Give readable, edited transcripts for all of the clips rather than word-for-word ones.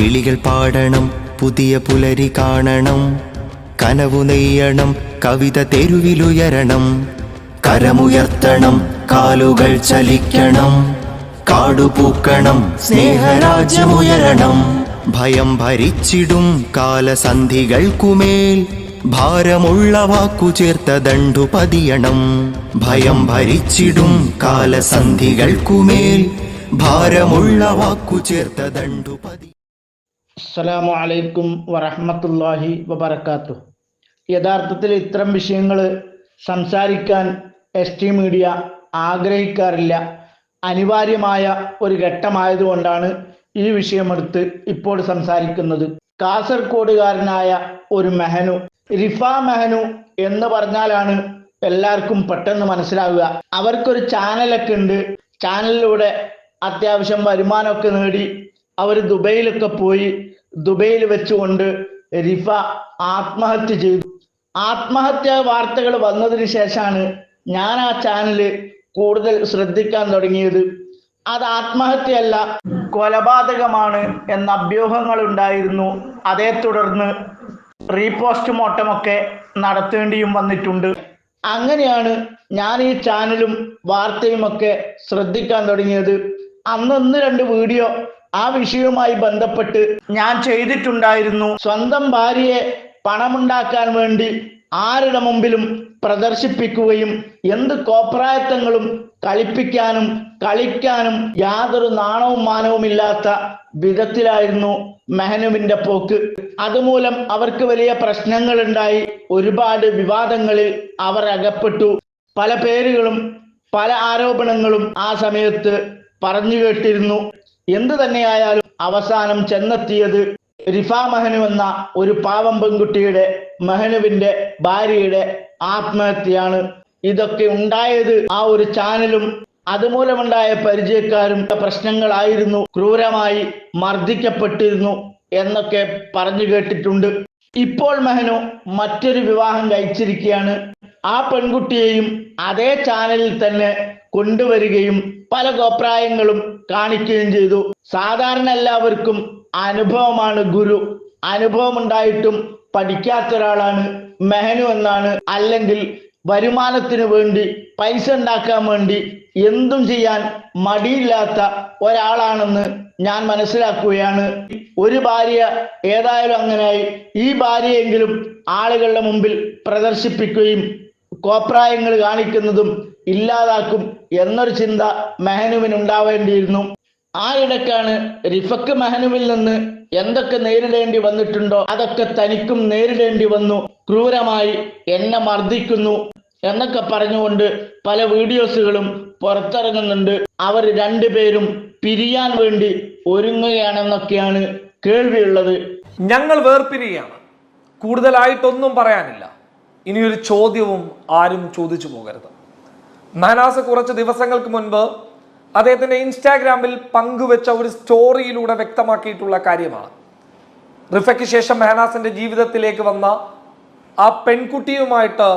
കിളികൾ പാടണം, പുതിയ പുലരി കാണണം, കനവു നെയ്യണം, കവിത തെരുവിലുയരണം, കരമുയർത്തണം, കാലുകൾ ചലിക്കണം, കാടുപൂക്കണം, സ്നേഹരാജ്യമുയരണം. ഭയം ഭരിച്ചിടും കാലസന്ധികൾക്കുമേൽ ഭാരമുള്ള വാക്കു ചേർത്ത ദണ്ഡു പതിയണം. ഭയം ഭരിച്ചിടും കാലസന്ധികൾക്കുമേൽ ഭാരമുള്ള വാക്കു ചേർത്ത ദണ്ഡു പതി. അസ്സലാമു അലൈക്കും വറഹ്മത്തുള്ളാഹി വബറകാതുഹു. യഥാർത്ഥത്തിൽ ഇത്തരം വിഷയങ്ങൾ സംസാരിക്കാൻ ST മീഡിയ ആഗ്രഹിക്കാറില്ല. അനിവാര്യമായ ഒരു ഘട്ടമായതുകൊണ്ടാണ് ഈ വിഷയമെടുത്ത് ഇപ്പോൾ സംസാരിക്കുന്നത്. കാസർഗോഡുകാരനായ ഒരു മെഹനു, റിഫ മെഹനു എന്ന് പറഞ്ഞാലാണ് എല്ലാവർക്കും പെട്ടെന്ന് മനസ്സിലാവുക. അവർക്കൊരു ചാനലൊക്കെ ഉണ്ട്. ചാനലിലൂടെ അത്യാവശ്യം വരുമാനമൊക്കെ നേടി അവർ ദുബൈയിലൊക്കെ പോയി. ദുബൈയിൽ വെച്ചുകൊണ്ട് റിഫ ആത്മഹത്യ ചെയ്തു. ആത്മഹത്യാ വാർത്തകൾ വന്നതിന് ശേഷമാണ് ഞാൻ ആ ചാനല് കൂടുതൽ ശ്രദ്ധിക്കാൻ തുടങ്ങിയത്. അത് ആത്മഹത്യയല്ല, കൊലപാതകമാണ് എന്ന അഭ്യൂഹങ്ങൾ ഉണ്ടായിരുന്നു. അതേ തുടർന്ന് റീപോസ്റ്റ്മോർട്ടമൊക്കെ നടത്തേണ്ടിയും വന്നിട്ടുണ്ട്. അങ്ങനെയാണ് ഞാൻ ഈ ചാനലും വാർത്തയുമൊക്കെ ശ്രദ്ധിക്കാൻ തുടങ്ങിയത്. അന്ന് 1-2 വീഡിയോ ആ വിഷയവുമായി ബന്ധപ്പെട്ട് ഞാൻ ചെയ്തിട്ടുണ്ടായിരുന്നു. സ്വന്തം ഭാര്യയെ പണമുണ്ടാക്കാൻ വേണ്ടി ആരുടെ മുമ്പിലും പ്രദർശിപ്പിക്കുകയും എന്ത് കോപ്രായത്തങ്ങളും കളിപ്പിക്കാനും കളിക്കാനും യാതൊരു നാണവും മാനവും ഇല്ലാത്ത വിധത്തിലായിരുന്നു മെഹനുവിന്റെ പോക്ക്. അതുമൂലം അവർക്ക് വലിയ പ്രശ്നങ്ങൾ ഉണ്ടായി. ഒരുപാട് വിവാദങ്ങളിൽ അവർ അകപ്പെട്ടു. പല പേരുകളും പല ആരോപണങ്ങളും ആ സമയത്ത് പറഞ്ഞു കേട്ടിരുന്നു. എന്തു തന്നെയായാലും അവസാനം ചെന്നെത്തിയത് റിഫ മെഹനു എന്ന ഒരു പാവം പെൺകുട്ടിയുടെ, മെഹനുവിന്റെ ഭാര്യയുടെ ആത്മഹത്യയാണ്. ഇതൊക്കെ ഉണ്ടായത് ആ ഒരു ചാനലും അതുമൂലമുണ്ടായ പരിചയക്കാരും പ്രശ്നങ്ങളായിരുന്നു. ക്രൂരമായി മർദ്ദിക്കപ്പെട്ടിരുന്നു എന്നൊക്കെ പറഞ്ഞു കേട്ടിട്ടുണ്ട്. ഇപ്പോൾ മെഹനു മറ്റൊരു വിവാഹം കഴിച്ചിരിക്കുകയാണ്. ആ പെൺകുട്ടിയെയും അതേ ചാനലിൽ തന്നെ കൊണ്ടുവരികയും പല കോപ്രായങ്ങളും കാണിക്കുകയും ചെയ്തു. സാധാരണ എല്ലാവർക്കും അനുഭവമാണ് ഗുരു. അനുഭവം ഉണ്ടായിട്ടും പഠിക്കാത്ത ഒരാളാണ് മെഹനു എന്നാണ്, അല്ലെങ്കിൽ വരുമാനത്തിന് വേണ്ടി പൈസ ഉണ്ടാക്കാൻ വേണ്ടി എന്തും ചെയ്യാൻ മടിയില്ലാത്ത ഒരാളാണെന്ന് ഞാൻ മനസ്സിലാക്കുകയാണ്. ഒരു ഭാര്യ ഏതായാലും അങ്ങനെയായി. ഈ ഭാര്യയെങ്കിലും ആളുകളുടെ മുമ്പിൽ പ്രദർശിപ്പിക്കുകയും കോപ്രായങ്ങൾ കാണിക്കുന്നതും ഇല്ലാതാക്കും എന്നൊരു ചിന്ത മെഹനുവിന് ഉണ്ടാവേണ്ടിയിരുന്നു. ആ ഇടയ്ക്കാണ് റിഫക്ക് മെഹനുവിൽ നിന്ന് എന്തൊക്കെ നേരിടേണ്ടി വന്നിട്ടുണ്ടോ അതൊക്കെ തനിക്കും നേരിടേണ്ടി വന്നു, ക്രൂരമായി എന്നെ മർദ്ദിക്കുന്നു എന്നൊക്കെ പറഞ്ഞുകൊണ്ട് പല വീഡിയോസുകളും പുറത്തിറങ്ങുന്നുണ്ട്. അവർ 2 പേരും പിരിയാൻ വേണ്ടി ഒരുങ്ങുകയാണെന്നൊക്കെയാണ് കേൾവിയുള്ളത്. ഞങ്ങൾ വേർപിരിയാണ്. കൂടുതലായിട്ടൊന്നും പറയാനില്ല. ഇനിയൊരു ചോദ്യവും ആരും ചോദിച്ചു പോകരുത്. മെഹനാസ് കുറച്ച് ദിവസങ്ങൾക്ക് മുൻപ് അദ്ദേഹത്തിൻ്റെ ഇൻസ്റ്റാഗ്രാമിൽ പങ്കുവെച്ച ഒരു സ്റ്റോറിയിലൂടെ വ്യക്തമാക്കിയിട്ടുള്ള കാര്യമാണ്. റിഫയ്ക്ക് ശേഷം മെഹനാസിന്റെ ജീവിതത്തിലേക്ക് വന്ന ആ പെൺകുട്ടിയുമായിട്ട്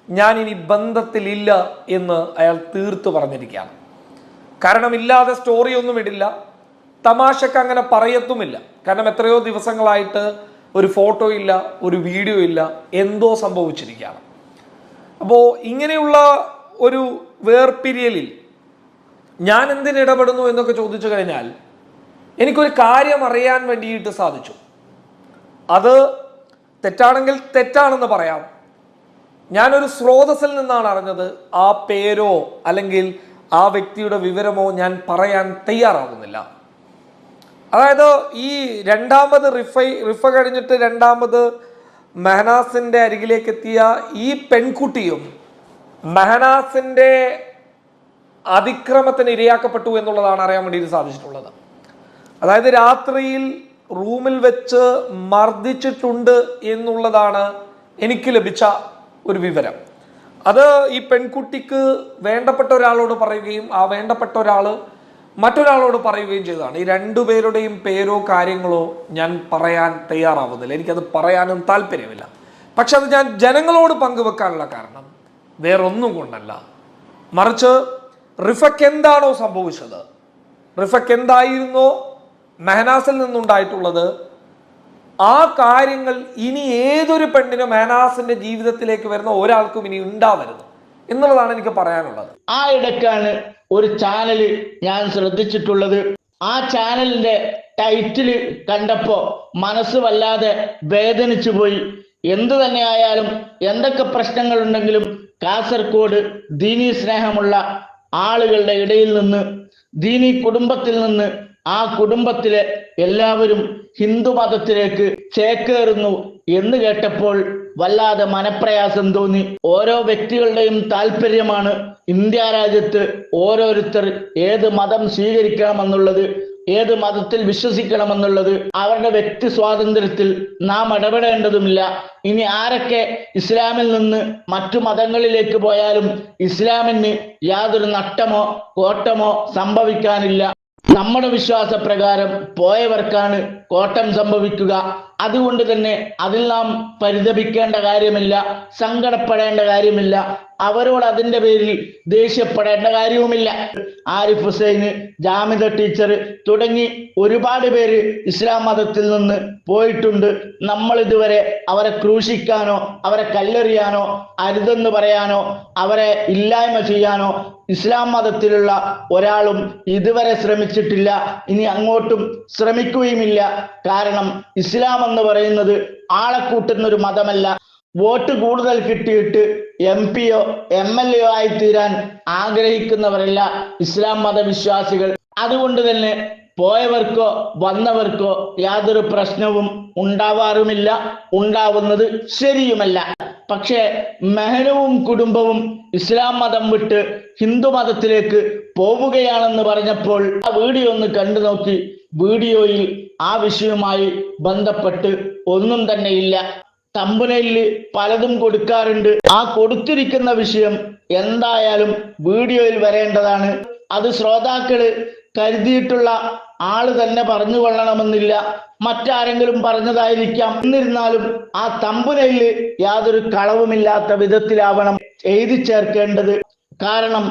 ഞാൻ ഇനി ബന്ധത്തിലില്ല എന്ന് അയാൾ തീർത്തു പറഞ്ഞിരിക്കുകയാണ്. കാരണം ഇല്ലാതെ സ്റ്റോറി ഒന്നും ഇടില്ല, തമാശക്ക് അങ്ങനെ പറയത്തുമില്ല. കാരണം എത്രയോ ദിവസങ്ങളായിട്ട് ഒരു ഫോട്ടോ ഇല്ല, ഒരു വീഡിയോ ഇല്ല, എന്തോ സംഭവിച്ചിരിക്കുകയാണ്. അപ്പോൾ ഇങ്ങനെയുള്ള ഒരു വേർപിരിയലിൽ ഞാൻ എന്തിനിടപെടുന്നു എന്നൊക്കെ ചോദിച്ചു കഴിഞ്ഞാൽ എനിക്കൊരു കാര്യം അറിയാൻ വേണ്ടിയിട്ട് സാധിച്ചു. അത് തെറ്റാണെങ്കിൽ തെറ്റാണെന്ന് പറയാം. ഞാനൊരു സ്രോതസ്സിൽ നിന്നാണ് അറിഞ്ഞത്. ആ പേരോ അല്ലെങ്കിൽ ആ വ്യക്തിയുടെ വിവരമോ ഞാൻ പറയാൻ തയ്യാറാകുന്നില്ല. അതായത് ഈ രണ്ടാമത് റിഫ കഴിഞ്ഞിട്ട് രണ്ടാമത് മെഹനാസിന്റെ അരികിലേക്ക് എത്തിയ ഈ പെൺകുട്ടിയും മെഹനാസിന്റെ അതിക്രമത്തിന് ഇരയാക്കപ്പെട്ടു എന്നുള്ളതാണ് അറിയാൻ വേണ്ടിയിട്ട് സാധിച്ചിട്ടുള്ളത്. അതായത് രാത്രിയിൽ റൂമിൽ വെച്ച് മർദ്ദിച്ചിട്ടുണ്ട് എന്നുള്ളതാണ് എനിക്ക് ലഭിച്ച ഒരു വിവരം. അത് ഈ പെൺകുട്ടിക്ക് വേണ്ടപ്പെട്ട ഒരാളോട് പറയുകയും ആ വേണ്ടപ്പെട്ട ഒരാൾ മറ്റൊരാളോട് പറയുകയും ചെയ്തതാണ്. ഈ 2 പേരുടെയും പേരോ കാര്യങ്ങളോ ഞാൻ പറയാൻ തയ്യാറാവുന്നില്ല. എനിക്കത് പറയാനും താല്പര്യമില്ല. പക്ഷെ അത് ഞാൻ ജനങ്ങളോട് പങ്കുവെക്കാനുള്ള കാരണം വേറൊന്നും കൊണ്ടല്ല, മറിച്ച് റിഫയ്ക്ക് എന്താണോ സംഭവിച്ചത്, റിഫയ്ക്ക് എന്തായിരുന്നോ മെഹനാസിൽ നിന്നുണ്ടായിട്ടുള്ളത് ആ കാര്യങ്ങൾ ഇനി ഏതൊരു പെണ്ണിനും മെഹനാസിന്റെ ജീവിതത്തിലേക്ക് വരുന്ന ഒരാൾക്കും ഇനി ഉണ്ടാവരുത് എന്നുള്ളതാണ് എനിക്ക് പറയാനുള്ളത്. ആ ഇടയ്ക്കാണ് ഒരു ചാനല് ഞാൻ ശ്രദ്ധിച്ചിട്ടുള്ളത്. ആ ചാനലിന്റെ ടൈറ്റില് കണ്ടപ്പോ മനസ്സ് വല്ലാതെ വേദനിച്ചു പോയി. എന്തു തന്നെയായാലും എന്തൊക്കെ പ്രശ്നങ്ങൾ ഉണ്ടെങ്കിലും കാസർഗോഡ് ദീനീ സ്നേഹമുള്ള ആളുകളുടെ ഇടയിൽ നിന്ന്, ദീനീ കുടുംബത്തിൽ നിന്ന്, ആ കുടുംബത്തിലെ എല്ലാവരും ഹിന്ദു മതത്തിലേക്ക് ചേക്കേറുന്നു എന്ന് കേട്ടപ്പോൾ വല്ലാതെ മനപ്രയാസം തോന്നി. ഓരോ വ്യക്തികളുടെയും താല്പര്യമാണ് ഇന്ത്യ രാജ്യത്ത് ഓരോരുത്തർ ഏത് മതം സ്വീകരിക്കണമെന്നുള്ളത്, ഏത് മതത്തിൽ വിശ്വസിക്കണമെന്നുള്ളത്. അവരുടെ വ്യക്തി സ്വാതന്ത്ര്യത്തിൽ നാം ഇടപെടേണ്ടതുമില്ല. ഇനി ആരൊക്കെ ഇസ്ലാമിൽ നിന്ന് മറ്റു മതങ്ങളിലേക്ക് പോയാലും ഇസ്ലാമിന് യാതൊരു നഷ്ടമോ കോട്ടമോ സംഭവിക്കാനില്ല. നമ്മുടെ വിശ്വാസപ്രകാരം പോയവർക്കാണ് കോട്ടം സംഭവിക്കുക. അതുകൊണ്ട് തന്നെ അതിൽ നാം പരിതപിക്കേണ്ട കാര്യമില്ല, സങ്കടപ്പെടേണ്ട കാര്യമില്ല, അവരോട് അതിന്റെ പേരിൽ ദേഷ്യപ്പെടേണ്ട കാര്യവുമില്ല. ആരിഫ് ഹുസൈന്, ജാമിദ ടീച്ചർ തുടങ്ങി ഒരുപാട് പേര് ഇസ്ലാം മതത്തിൽ നിന്ന് പോയിട്ടുണ്ട്. നമ്മൾ ഇതുവരെ അവരെ ക്രൂശിക്കാനോ അവരെ കല്ലെറിയാനോ അരുതെന്ന് പറയാനോ അവരെ ഇല്ലായ്മ ചെയ്യാനോ ഇസ്ലാം മതത്തിലുള്ള ഒരാളും ഇതുവരെ ശ്രമിച്ചിട്ടില്ല, ഇനി അങ്ങോട്ടും ശ്രമിക്കുകയുമില്ല. കാരണം ഇസ്ലാം എന്ന് പറയുന്നത് ആളെ കൂട്ടുന്ന ഒരു മതമല്ല. വോട്ട് കൂടുതൽ കിട്ടിയിട്ട് MP-യോ MLA-യോ ആയി തീരാൻ ആഗ്രഹിക്കുന്നവരല്ല ഇസ്ലാം മതവിശ്വാസികൾ. അതുകൊണ്ട് തന്നെ പോയവർക്കോ വന്നവർക്കോ യാതൊരു പ്രശ്നവും ഉണ്ടാവാറുമില്ല, ഉണ്ടാവുന്നത് ശരിയുമല്ല. പക്ഷേ മെഹനവും കുടുംബവും ഇസ്ലാം മതം വിട്ട് ഹിന്ദു മതത്തിലേക്ക് പോവുകയാണെന്ന് പറഞ്ഞപ്പോൾ ആ വീഡിയോ ഒന്ന് കണ്ടു നോക്കി. വീഡിയോയിൽ ആ വിഷയവുമായി ബന്ധപ്പെട്ട് ഒന്നും തന്നെ ഇല്ല. തമ്പുനയില് പലതും കൊടുക്കാറുണ്ട്. ആ കൊടുത്തിരിക്കുന്ന വിഷയം എന്തായാലും വീഡിയോയിൽ വരേണ്ടതാണ്. അത് ശ്രോതാക്കള് കരുതിയിട്ടുള്ള ആള് തന്നെ പറഞ്ഞു കൊള്ളണമെന്നില്ല, മറ്റാരെങ്കിലും പറഞ്ഞതായിരിക്കാം. എന്നിരുന്നാലും ആ തമ്പുനയില് യാതൊരു കളവുമില്ലാത്ത വിധത്തിലാവണം എഴുതി ചേർക്കേണ്ടത്. കാരണം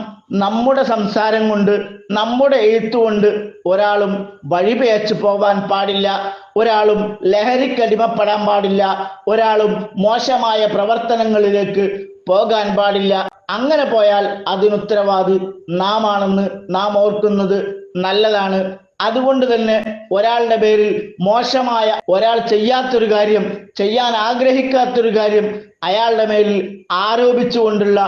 നമ്മുടെ സംസാരം കൊണ്ട്, നമ്മുടെ എഴുത്തുകൊണ്ട് ഒരാളും വഴിപേച്ചു പോവാൻ പാടില്ല, ഒരാളും ലഹരിക്കടിമപ്പെടാൻ പാടില്ല, ഒരാളും മോശമായ പ്രവർത്തനങ്ങളിലേക്ക് പോകാൻ പാടില്ല. അങ്ങനെ പോയാൽ അതിനുത്തരവാദി നാം ആണെന്ന് നാം ഓർക്കുന്നത് നല്ലതാണ്. അതുകൊണ്ട് തന്നെ ഒരാളുടെ പേരിൽ മോശമായ, ഒരാൾ ചെയ്യാത്തൊരു കാര്യം, ചെയ്യാൻ ആഗ്രഹിക്കാത്തൊരു കാര്യം അയാളുടെ മേലിൽ ആരോപിച്ചുകൊണ്ടുള്ള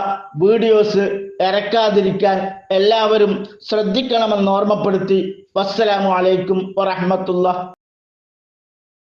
വീഡിയോസ് ഇറക്കാതിരിക്കാൻ എല്ലാവരും ശ്രദ്ധിക്കണമെന്ന് ഓർമ്മപ്പെടുത്തി. വസ്സലാമു അലൈക്കും വറഹ്മത്തുള്ളാഹി.